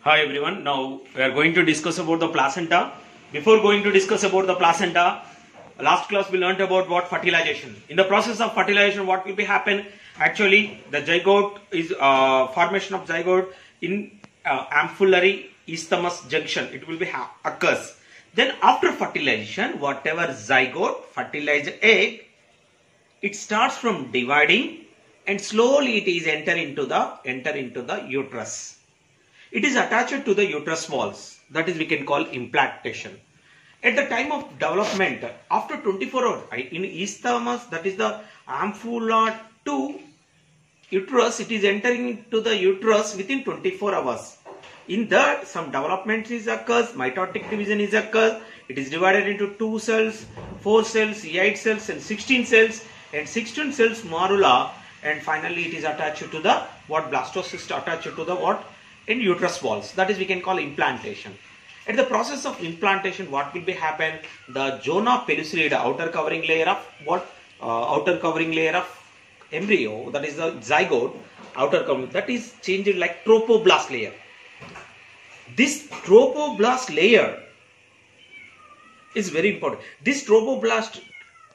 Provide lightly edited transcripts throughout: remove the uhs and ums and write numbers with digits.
Hi everyone. Now we are going to discuss about the placenta. Before going to discuss about the placenta, last class we learnt about what fertilization. In the process of fertilization, what will be happen? Actually, the zygote is formation of zygote in ampullary isthmus junction. It will be occurs. Then after fertilization, whatever zygote fertilized egg, it starts from dividing and slowly it is enter into the uterus. It is attached to the uterus walls. That is we can call implantation. At the time of development, after 24 hours, in isthmus, that is the ampulla to uterus, it is entering into the uterus within 24 hours. In that, some development is occurs, mitotic division is occurs. It is divided into 2 cells, 4 cells, 8 cells and 16 cells, and 16 cells morula, and finally it is attached to the what blastocyst attached to the what in uterus walls. That is we can call implantation. At the process of implantation, what will be happen? The zona pellucida, outer covering layer of what? Outer covering layer of embryo, that is the zygote, outer covering, that is changed like trophoblast layer. This trophoblast layer is very important. This trophoblast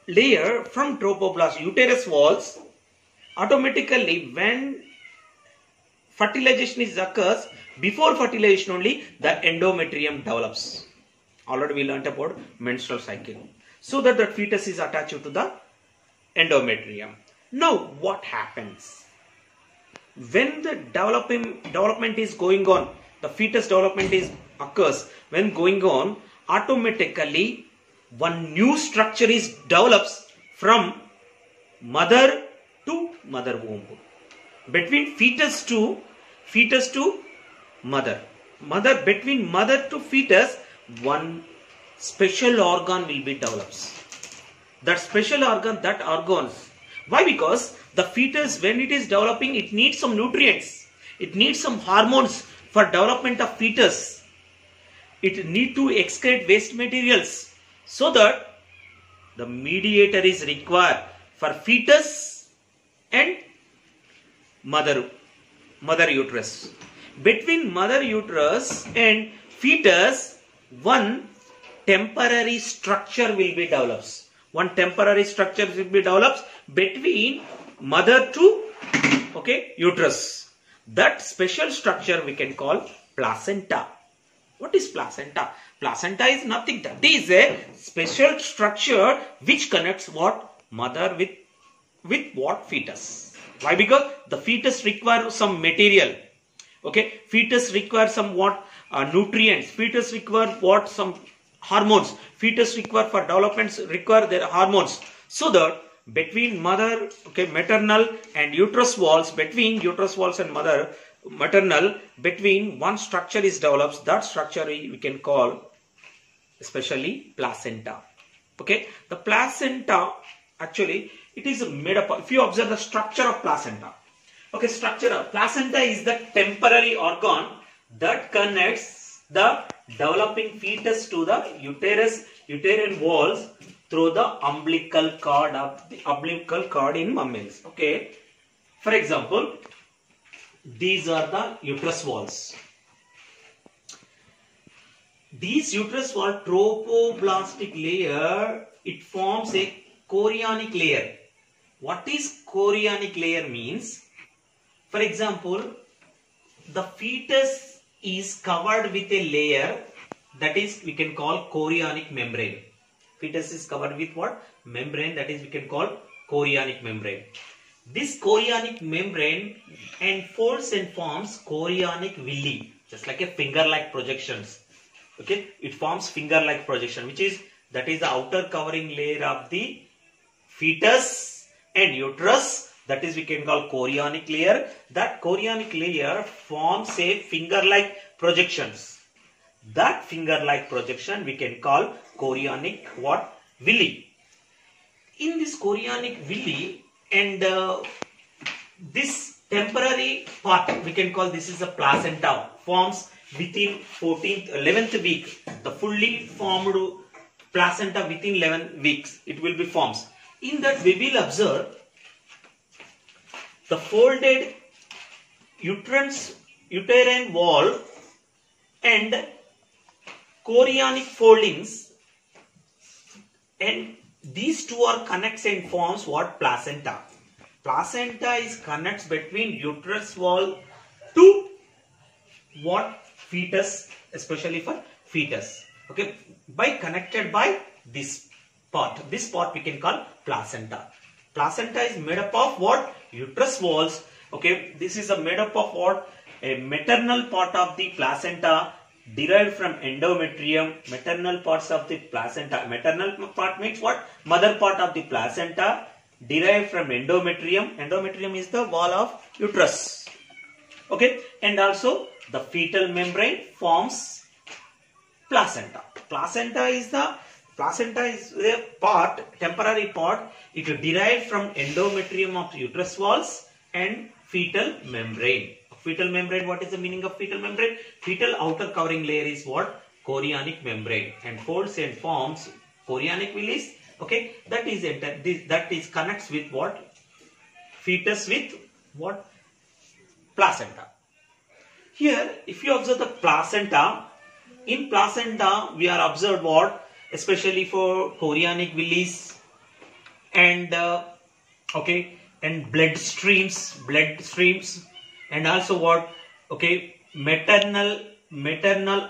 layer from trophoblast uterus walls, automatically when fertilization is occurs, before fertilization only the endometrium develops. Already we learnt about menstrual cycle. So that the fetus is attached to the endometrium. Now what happens? When the development is going on, the fetus development is occurs, when going on, automatically one new structure is develops from mother to mother womb. Between fetus to mother. Between mother to fetus, one special organ will be develops. That special organ, why? Because the fetus, when it is developing, it needs some nutrients. It needs some hormones for development of fetus. It need to excrete waste materials, so that the mediator is required for fetus and mother uterus. Between mother uterus and fetus, one temporary structure will be develops. One temporary structure will be develops between mother to uterus. That special structure we can call placenta. What is placenta? Placenta is nothing. That is a special structure which connects what? Mother with what? Fetus. Why? Because the fetus requires some material. Fetus requires some what? Nutrients. Fetus require what? Some hormones. Fetus require for developments require their hormones. So that between mother, maternal and uterus walls, between uterus walls and maternal, between one structure is developed. That structure we can call especially placenta. The placenta actually it is made up of, if you observe the structure of placenta. Structure of placenta is the temporary organ that connects the developing fetus to the uterine walls through the umbilical cord in mammals. For example, these are the uterus walls. These uterus wall trophoblastic layer, it forms a chorionic layer. What is chorionic layer means? For example, the fetus is covered with a layer that is we can call chorionic membrane. Fetus is covered with what? Membrane, that is we can call chorionic membrane. This chorionic membrane enfolds and forms chorionic villi, just like a finger-like projections. It forms finger-like projection, that is the outer covering layer of the fetus and uterus. That is we can call chorionic layer. That chorionic layer forms a finger-like projections. That finger-like projection we can call chorionic what? Villi. In this chorionic villi and this temporary part we can call this is a placenta, forms within 11th week. The fully formed placenta within 11 weeks it will be forms. In that we will observe the folded uterine wall and chorionic foldings, and these two are connects and forms what? Placenta. Placenta is connects between uterus wall to what? Fetus, especially for fetus. Okay, by connected by this part. This part we can call placenta. Placenta is made up of what? Uterus walls. Okay, this is made up of what? A maternal part of the placenta derived from endometrium. Maternal parts of the placenta. Maternal part means what? Mother part of the placenta derived from endometrium. Endometrium is the wall of uterus. Okay, and also the fetal membrane forms placenta. Placenta is a part, temporary part. It is derived from endometrium of uterus walls and fetal membrane. Fetal membrane, what is the meaning of fetal membrane? Fetal outer covering layer is what? Chorionic membrane, and folds and forms chorionic villus. Okay, that is connects with what? Fetus with what? Placenta. Here, if you observe the placenta, in placenta we are observed what? Especially for chorionic villus and okay, and blood streams, and also what? Okay, maternal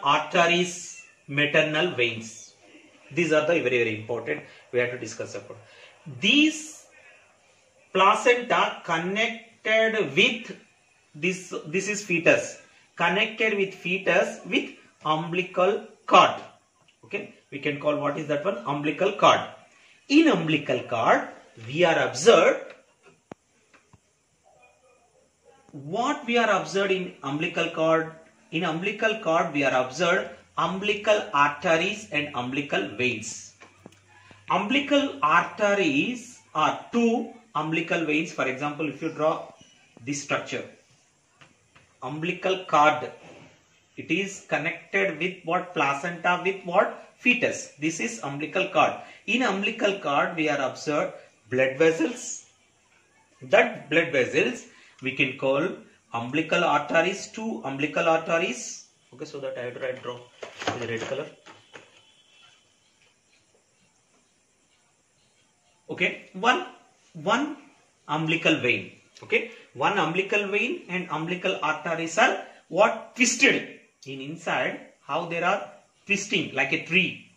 arteries, maternal veins. These are the very important we have to discuss about. These placenta connected with this is fetus, connected with fetus with umbilical cord. Okay, we can call what is that one? Umbilical cord. In umbilical cord we are observed what we are observed in umbilical cord. In umbilical cord we are observed umbilical arteries and umbilical veins. Umbilical arteries are two, umbilical veins. For example, if you draw this structure, umbilical cord, it is connected with what? Placenta with what? Fetus. This is umbilical cord. In umbilical cord we are observed blood vessels. That blood vessels we can call umbilical arteries, two umbilical arteries. Okay, so that I had to draw in the red color. Okay, one umbilical vein. Okay, one umbilical vein and umbilical arteries are what? Twisted in inside. How there are twisting like a tree.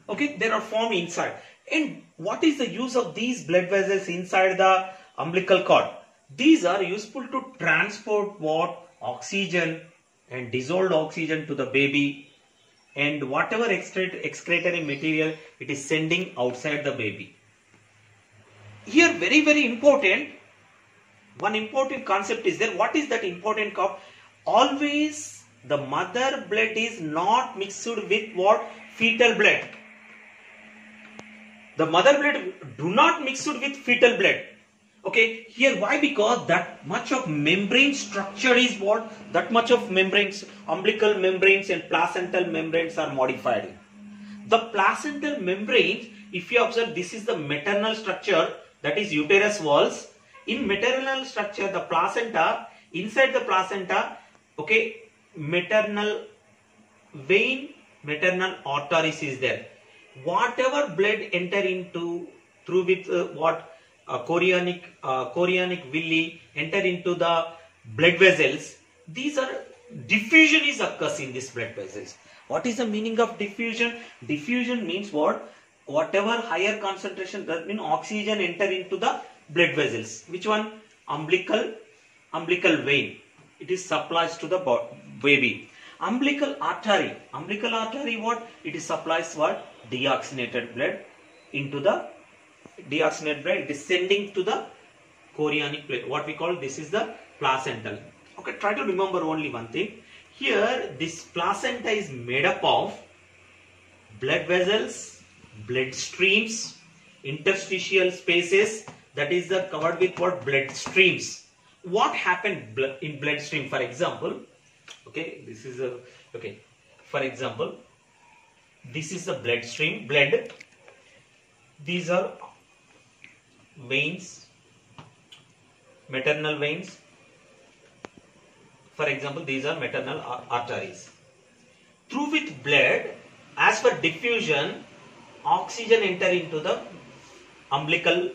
Okay, they are formed inside. And what is the use of these blood vessels inside the umbilical cord? These are useful to transport what? Oxygen and dissolved oxygen to the baby, and whatever excretory material it is sending outside the baby. Here very important, one important concept is there. What is that important concept? Always the mother blood is not mixed with what? Fetal blood. The mother blood do not mix with fetal blood. Okay, here why? Because that much of membrane structure is what? That much of membranes, umbilical membranes and placental membranes are modified. The placental membranes, if you observe, this is the maternal structure, that is uterus walls. In maternal structure, the placenta, inside the placenta, okay, maternal vein, maternal arteries is there. Whatever blood enter into through with what? Chorionic villi enter into the blood vessels. These are diffusion is occurs in these blood vessels. What is the meaning of diffusion? Diffusion means what? Whatever higher concentration, that means oxygen enter into the blood vessels. Which one? Umbilical vein. It is supplies to the baby. Umbilical artery what? It is supplies what? Deoxygenated blood into the deoxygenated blood. It is sending to the chorionic blood. What we call this is the placental. Okay, try to remember only one thing. Here this placenta is made up of blood vessels, blood streams, interstitial spaces, that is the covered with what? Blood streams. What happened in blood stream? For example, okay, this is a okay. For example, this is the blood stream, blood. These are veins, maternal veins, For example, these are maternal arteries. Through with blood, as per diffusion, oxygen enter into the umbilical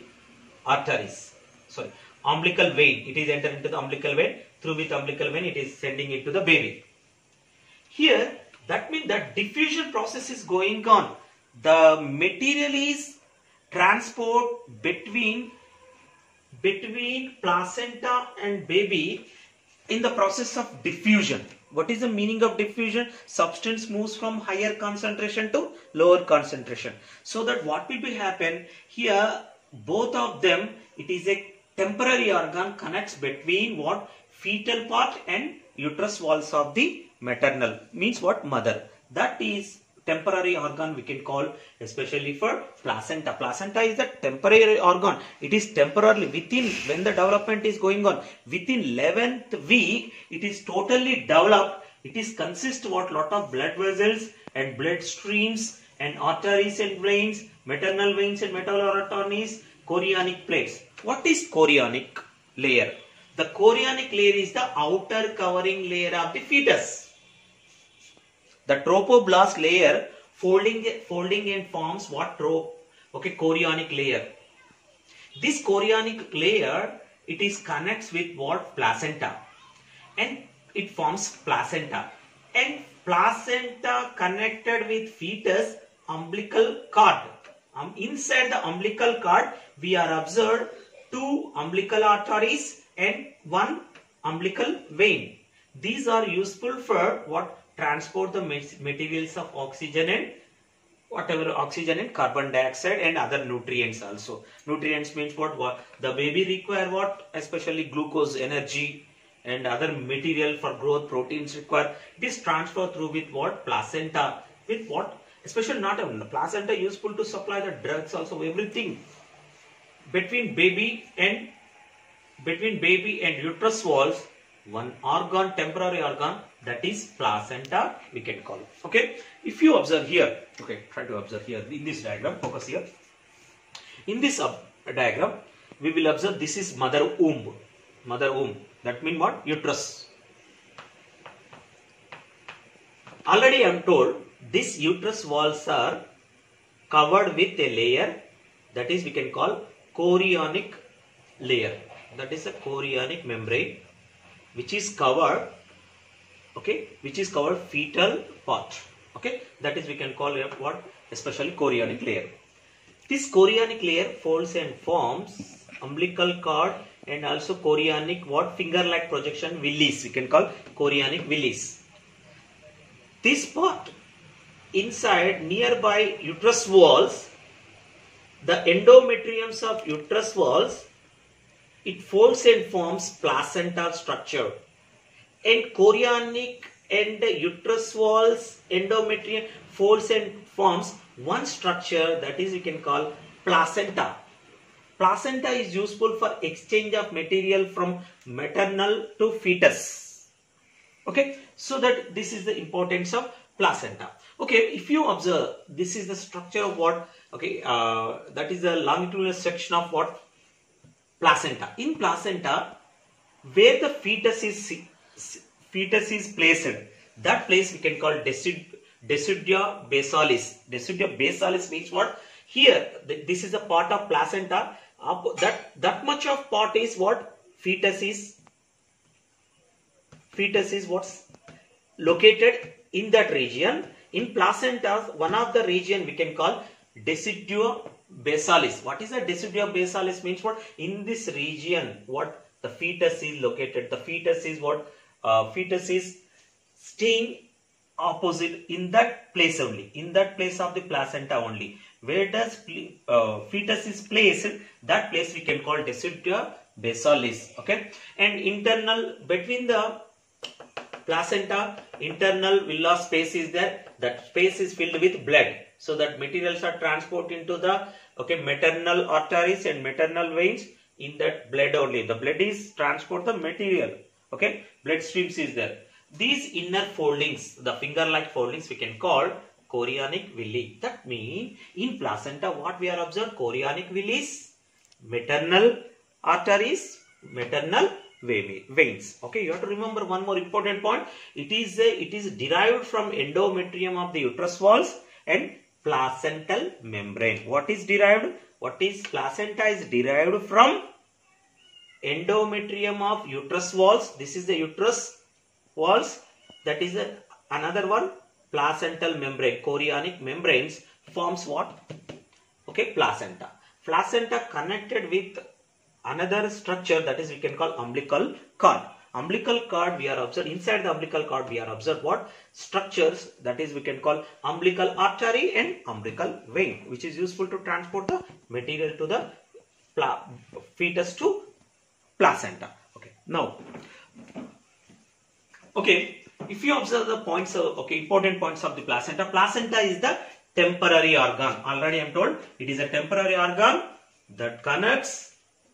arteries. Sorry, umbilical vein. It is entered into the umbilical vein. Through with umbilical vein, it is sending into the baby. Here, that means that diffusion process is going on. The material is transport between placenta and baby in the process of diffusion. What is the meaning of diffusion? Substance moves from higher concentration to lower concentration. So that what will be happen here, both of them, it is a temporary organ connects between what? Fetal part and uterus walls of the maternal, means what? Mother. That is temporary organ we can call, especially for placenta. Placenta is a temporary organ. It is temporarily within, when the development is going on, within 11th week, it is totally developed. It is consist what? Lot of blood vessels and blood streams and arteries and veins, maternal veins and maternal arteries, chorionic plates. What is chorionic layer? The chorionic layer is the outer covering layer of the fetus. The trophoblast layer folding and forms what? Chorionic layer. This chorionic layer, it is connects with what? Placenta, and it forms placenta, and placenta connected with fetus umbilical cord. Inside the umbilical cord, we are observed 2 umbilical arteries and 1 umbilical vein. These are useful for what? Transport the materials of oxygen and whatever, oxygen and carbon dioxide and other nutrients also. Nutrients means what? The baby require what? Especially glucose, energy and other material for growth, proteins require. It is transferred through with what? Placenta. With what? Especially not a placenta useful to supply the drugs also, everything. Between baby and uterus walls, one organ, temporary organ, that is placenta, we can call it. Okay, if you observe here, okay, try to observe here in this diagram, focus here. In this diagram, we will observe this is mother womb. Mother womb, that means what? Uterus. Already I am told this uterus walls are covered with a layer, that is we can call chorionic layer. That is a chorionic membrane which is covered, okay, which is covered fetal part, okay, that is we can call it what? Especially chorionic layer. This chorionic layer folds and forms umbilical cord and also chorionic what? Finger-like projection villis, we can call chorionic villis. This part inside nearby uterus walls, the endometriums of uterus walls, it folds and forms placental structure, and chorionic and uterus walls endometrium folds and forms one structure, that is we can call placenta. Placenta is useful for exchange of material from maternal to fetus. Okay, so that this is the importance of placenta. Okay, if you observe, this is the structure of what? Okay, that is the longitudinal section of what? Placenta. In placenta, where the fetus is placed, that place we can call deciduum basalis. Deciduum basalis means what? Here, this is a part of placenta. That much of part is what? Fetus is what's located in that region. In placenta, one of the region we can call deciduum basalis. What is a deciduum basalis means what? In this region, what? The fetus is located. The fetus is what? Fetus is staying opposite in that place only. In that place of the placenta only. Where does fetus is placed? That place we can call deciduum basalis. Okay. And internal, between the placenta, internal villi space is there. That space is filled with blood. So that materials are transported into the maternal arteries and maternal veins. In that blood only, the blood is transport the material. Okay, blood streams is there. These inner foldings, the finger-like foldings, we can call chorionic villi. That means in placenta, what we are observed? Chorionic villis, maternal arteries, maternal veins. Okay, you have to remember one more important point. It is derived from endometrium of the uterus walls and placental membrane. What is derived? What is placenta is derived from endometrium of uterus walls. This is the uterus walls. That is another one, placental membrane. Chorionic membranes forms what? Okay, placenta. Placenta connected with another structure, that is we can call umbilical cord. Umbilical cord we are observed, inside the umbilical cord we are observed what? Structures, that is we can call umbilical artery and umbilical vein, which is useful to transport the material to the fetus to placenta. Okay, now, okay, if you observe the points, important points of the placenta. Placenta is the temporary organ. Already I am told it is a temporary organ that connects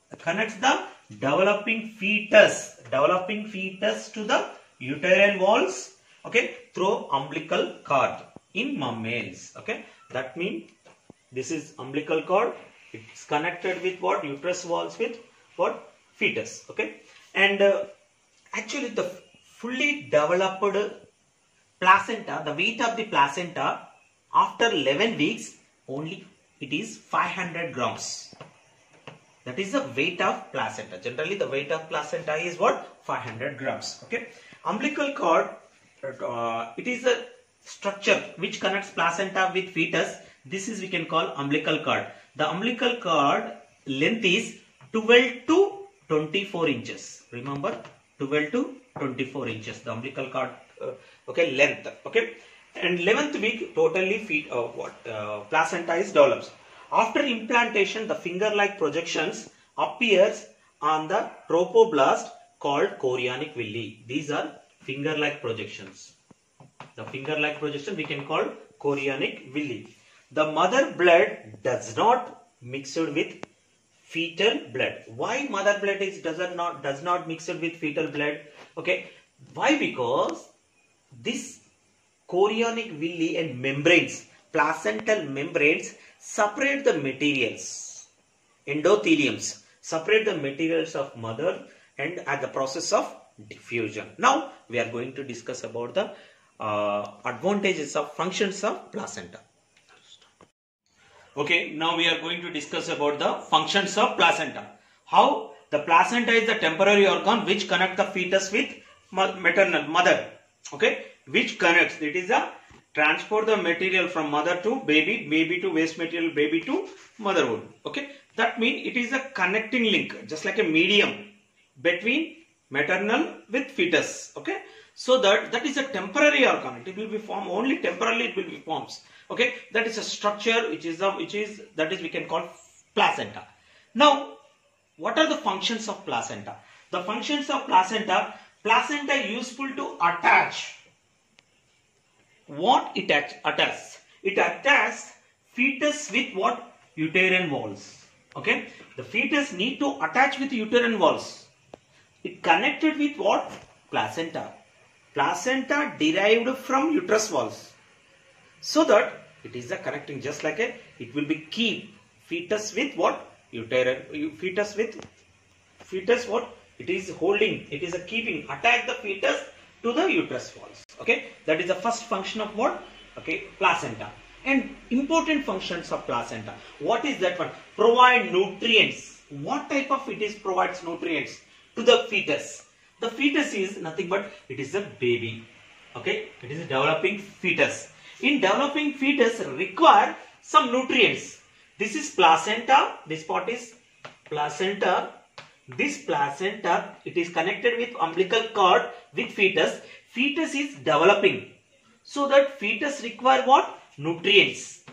the developing fetus to the uterine walls, okay, through umbilical cord in males. Okay, that means this is umbilical cord. It's connected with what? Uterus walls with what? Fetus. Okay, and actually the fully developed placenta, the weight of the placenta after 11 weeks only it is 500 grams. That is the weight of placenta. Generally the weight of placenta is what? 500 grams. Okay. Umbilical cord, it is a structure which connects placenta with fetus. This is we can call umbilical cord. The umbilical cord length is 12 to 24 inches. Remember, 12 to 24 inches. The umbilical cord, okay, length. Okay. And 11th week totally placenta is developed. After implantation, the finger-like projections appears on the trophoblast called chorionic villi. These are finger-like projections. The finger-like projection we can call chorionic villi. The mother blood does not mix with fetal blood. Why mother blood does not mix with fetal blood? Okay. Why? Because this chorionic villi and membranes, placental membranes, separate the materials, endotheliums, separate the materials of mother and at the process of diffusion. Now we are going to discuss about the advantages of functions of placenta. Okay, now we are going to discuss about the functions of placenta. How the placenta is the temporary organ which connects the fetus with maternal mother. Okay, which connects, it is a transport the material from mother to baby, baby to waste material, baby to motherhood. Okay, that means it is a connecting link, just like a medium between maternal with fetus. Okay, so that is a temporary organ. It will be formed only temporarily. It will be forms. Okay, that is a structure that is we can call placenta. Now, what are the functions of placenta? The functions of placenta is useful to attach. What it attaches? It attaches fetus with what? Uterine walls. Okay, the fetus need to attach with uterine walls. It connected with what? Placenta. Placenta derived from uterus walls. So that it is a connecting, just like it will be keep fetus with what? Uterine. Fetus what? It is holding. It is a keeping. Attach the fetus to the uterus walls. Okay, that is the first function of what? Okay, placenta. And important functions of placenta. What is that one? Provide nutrients. What type of fetus provides nutrients to the fetus? The fetus is nothing but it is a baby. Okay, it is a developing fetus. In developing fetus require some nutrients. This is placenta. This part is placenta. This placenta, it is connected with umbilical cord with fetus. Fetus is developing. So that fetus require what? Nutrients.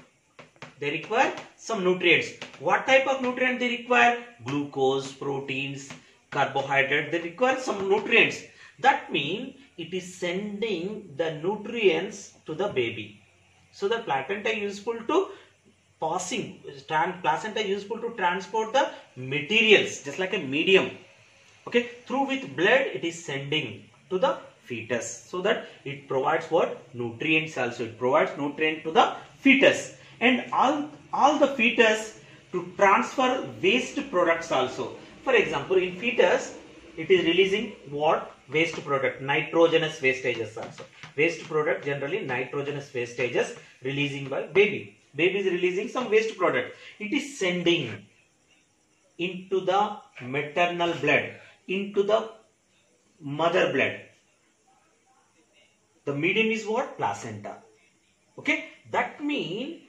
They require some nutrients. What type of nutrient they require? Glucose, proteins, carbohydrate. They require some nutrients. That means it is sending the nutrients to the baby. So the placenta is useful to placenta is useful to transport the materials, just like a medium. Okay, through with blood it is sending to the fetus, so that it provides what? Nutrients also. It provides nutrient to the fetus, and all the fetus to transfer waste products also. For example, in fetus it is releasing what? Waste product, nitrogenous wastages also. Waste product, generally nitrogenous wastages releasing by baby. Baby is releasing some waste product. It is sending into the maternal blood, into the mother blood. The medium is what? Placenta. Okay, that means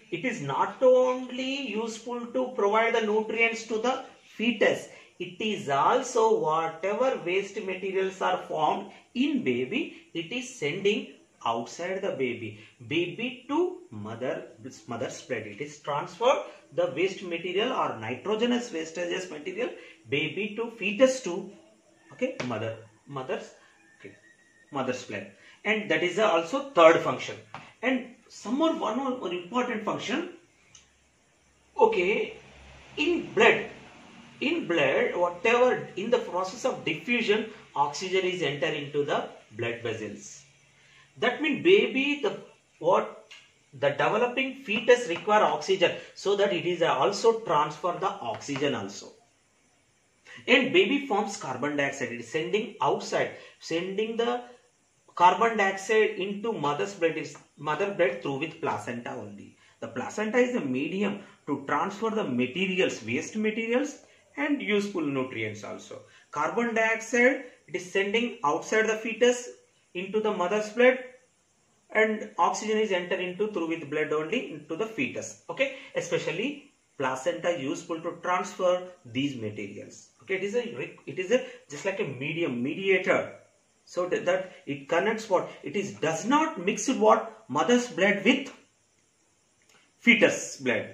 it is not only useful to provide the nutrients to the fetus, it is also whatever waste materials are formed in baby, it is sending outside the baby to mother's blood. It is transferred the waste material or nitrogenous wastages material baby to fetus to, okay, mother's blood. And that is also third function. And one more important function. Okay, in blood, whatever in the process of diffusion, oxygen is enter into the blood vessels. That means baby, the developing fetus require oxygen, so that it is also transfer the oxygen also. And baby forms carbon dioxide. It is sending outside, sending the carbon dioxide into mother blood through with placenta only. The placenta is a medium to transfer the materials, waste materials and useful nutrients also. Carbon dioxide, it is sending outside the fetus into the mother's blood, and oxygen is enter into through with blood only into the fetus. Okay, especially placenta is useful to transfer these materials. Okay, it is a just like a mediator. So that it connects what? It does not mix what? Mother's blood with fetus blood.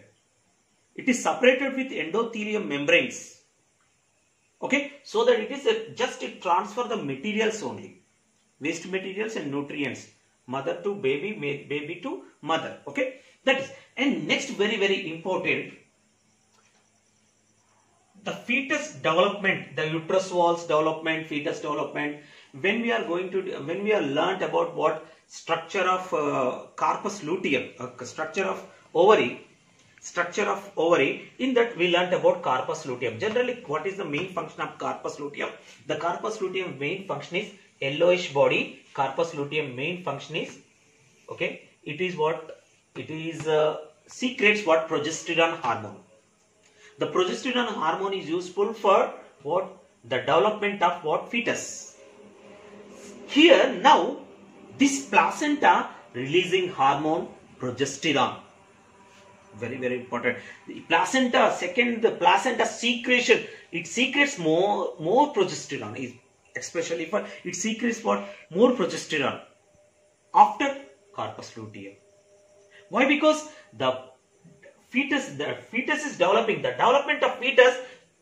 It is separated with endothelium membranes. Okay, so that it is it transfer the materials only, waste materials and nutrients, mother to baby, baby to mother. Okay, that is. And next, very important, the fetus development, the uterus walls development, fetus development. When we are learnt about what structure of corpus luteum, structure of ovary, in that we learnt about corpus luteum. Generally, what is the main function of corpus luteum? The corpus luteum main function is yellowish body. Corpus luteum main function is, okay, it is secretes what? Progesterone hormone. The progesterone hormone is useful for what? The development of what? Fetus. Here now, this placenta releasing hormone progesterone. Very important. The placenta, the placenta secretion, it secretes more progesterone. Especially for it secretes what? More progesterone after corpus luteum. Why? Because the fetus is developing. The development of fetus,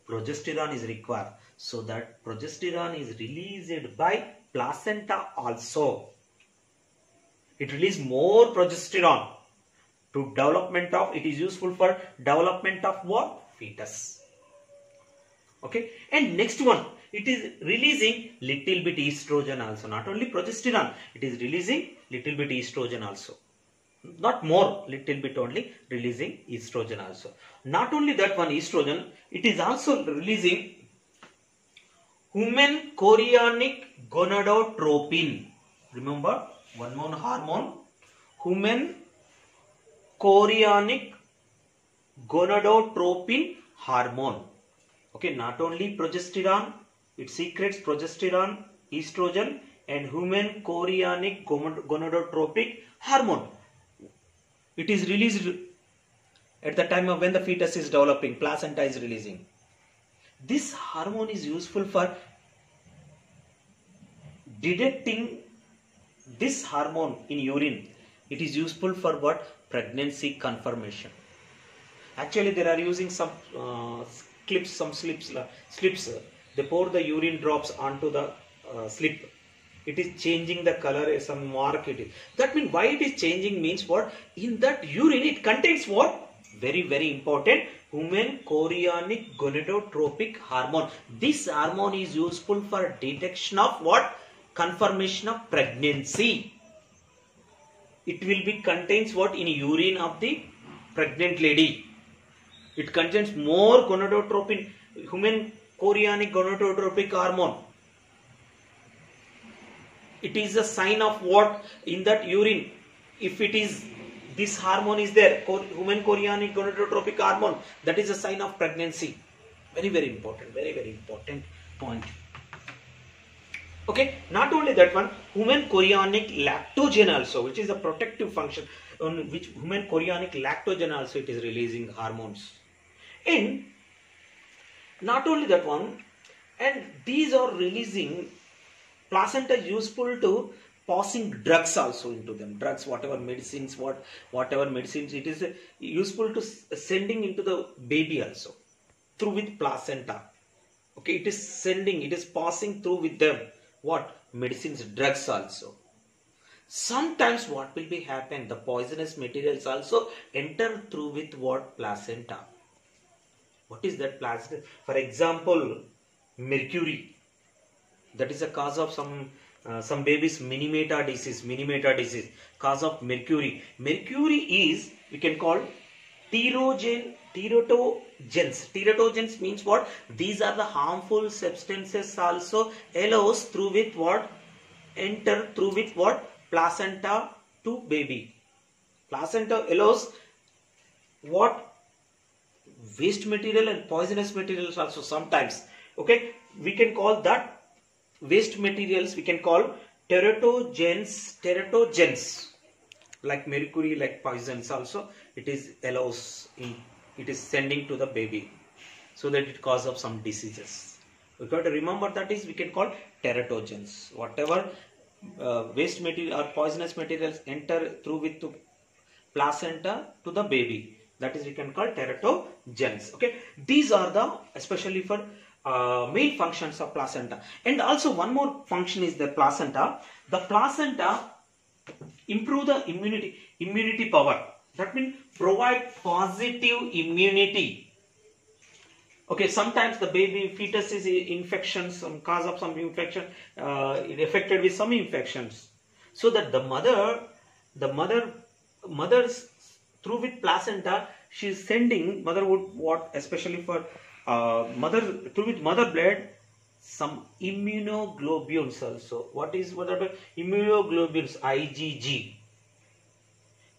progesterone is required. So that progesterone is released by placenta also. It releases more progesterone to development of, it is useful for development of what? Fetus. Okay. And next one, it is releasing little bit estrogen also. Not only progesterone, it is releasing little bit estrogen also. Not more, little bit only releasing estrogen also. Not only that one estrogen, it is also releasing human chorionic gonadotropin. Remember, one more hormone, human chorionic gonadotropin hormone. Okay, not only progesterone, it secretes progesterone, estrogen and human chorionic gonadotropic hormone. It is released at the time of when the fetus is developing, placenta is releasing. This hormone is useful for detecting this hormone in urine. It is useful for what? Pregnancy confirmation. Actually, they are using some slips. They pour the urine drops onto the slip. It is changing the color, some mark it is. That means why it is changing means what? In that urine it contains what? Very important, human chorionic gonadotropic hormone. This hormone is useful for detection of what? Confirmation of pregnancy. It will be contains what? In urine of the pregnant lady. It contains more gonadotropin, human chorionic gonadotrophic hormone. It is a sign of what? In that urine, if it is, this hormone is there, human chorionic gonadotrophic hormone, that is a sign of pregnancy. Very, very important, very, very important point. Okay, not only that one, human chorionic lactogen also, which is a protective function, on which human chorionic lactogen also it is releasing hormones. And not only that one, and these are releasing, placenta useful to passing drugs also into them, drugs, whatever medicines, whatever medicines, it is useful to sending into the baby also through with placenta. Okay, it is sending, it is passing through with them what? Medicines, drugs also. Sometimes what will be happen, the poisonous materials also enter through with what? Placenta. What is that placenta? For example, mercury. That is a cause of some babies Minimata disease, cause of mercury. Mercury is, we can call teratogens. Teratogens means what? These are the harmful substances also allows through with what? Enter through with what? Placenta to baby. Placenta allows what? Waste material and poisonous materials also sometimes. Okay, we can call that waste materials, we can call teratogens, like mercury, like poisons also, it is allows in, it is sending to the baby, so that it cause of some diseases. We got to remember that is, we can call teratogens. Whatever waste material or poisonous materials enter through with the placenta to the baby, that is we can call teratogens. Okay, these are the especially for main functions of placenta. And also one more function is the placenta. The placenta improve the immunity power. That means provide positive immunity. Okay, sometimes the baby fetus is infection, some cause of some infection, it affected with some infections. So that the mother's through with placenta, she is sending, mother would what, especially for mother, through with mother blood, some immunoglobules also. What is immunoglobules? IgG.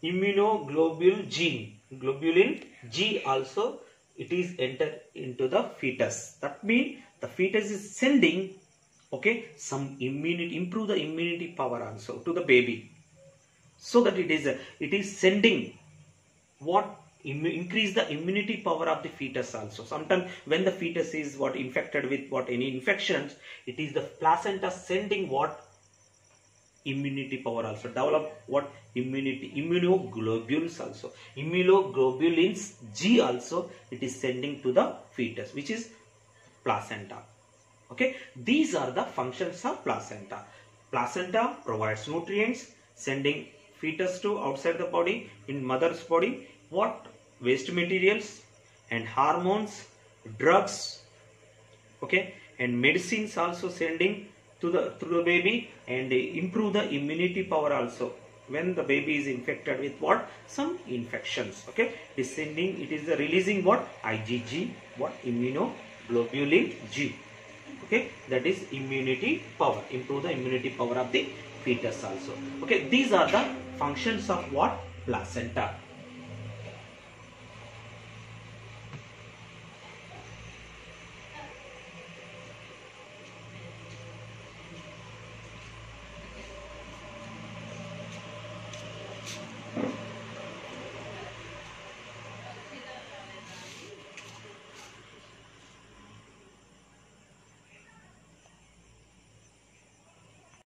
Immunoglobule G. Globulin G also, it is entered into the fetus. That means the fetus is sending, okay, some immunity, improve the immunity power also to the baby. So that it is sending what? Increase the immunity power of the fetus also. Sometimes when the fetus is what? Infected with what? Any infections, it is the placenta sending what? Immunity power also. Develop what? Immunity. Immunoglobules also. Immunoglobulins G also, it is sending to the fetus, which is placenta. Okay, these are the functions of placenta. Placenta provides nutrients, sending fetus to outside the body, in mother's body, what? Waste materials and hormones, drugs, okay, and medicines also sending to the baby, and improve the immunity power also when the baby is infected with what? Some infections. Okay, it is sending, it is releasing what? IgG, what? Immunoglobulin G. Okay, that is immunity power, improve the immunity power of the fetus also. Okay, these are the functions of what? Placenta.